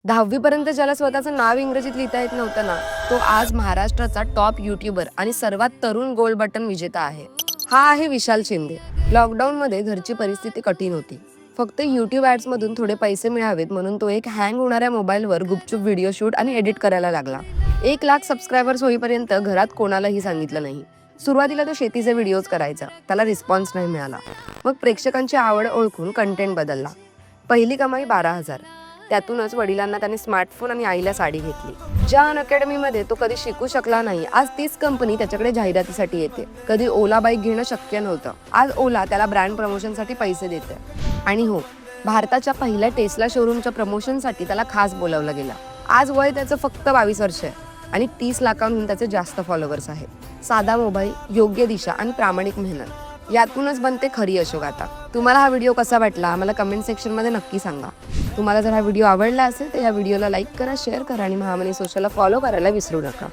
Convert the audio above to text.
10वी पर्यंत ज्याला स्वतःचं नाव इंग्रजीत लिहिता येत नव्हतं ना, तो आज महाराष्ट्राचा टॉप युट्यूबर आणि सर्वात तरुण गोल्ड बटन विजेता आहे. हा आहे विशाल शिंदे. लॉकडाऊनमध्ये घरची परिस्थिती कठीण होती. फक्त यूट्यूब ॲड्समधून थोडे पैसे मिळावेत म्हणून तो एक हँग होणाऱ्या मोबाईलवर गुपचूप व्हिडिओ शूट आणि एडिट करायला लागला. 1,00,000 सबस्क्रायबर्स होईपर्यंत घरात कोणालाही सांगितलं नाही. सुरुवातीला तो शेतीचे व्हिडिओज करायचा. त्याला रिस्पॉन्स नाही मिळाला. मग प्रेक्षकांची आवड ओळखून कंटेंट बदलला. पहिली कमाई 12,000. त्यातूनच वडिलांना त्याने स्मार्टफोन आणि आईला साडी घेतली. ज्या अनअकॅडमीमध्ये तो कधी शिकू शकला नाही, आज तीच कंपनी त्याच्याकडे जाहिरातीसाठी येते. कधी ओला बाईक घेणं शक्य नव्हतं, आज ओला त्याला ब्रँड प्रमोशनसाठी पैसे देते. आणि हो, भारताच्या पहिल्या टेस्ला शोरूमच्या प्रमोशनसाठी त्याला खास बोलावलं गेलं. आज वय त्याचं फक्त 22 वर्ष आहे आणि 30 लाखांहून त्याचे जास्त फॉलोअर्स आहेत. साधा मोबाईल, योग्य दिशा आणि प्रामाणिक मेहनत यातूनच बनते खरी यशोगाथा. तुम्हाला हा व्हिडिओ कसा वाटला मला कमेंट सेक्शनमध्ये नक्की सांगा. तुम्हाला जर हा व्हिडिओ आवडला असेल तर या व्हिडिओला लाईक करा, शेअर करा आणि महामनी सोशलला फॉलो करायला विसरू नका.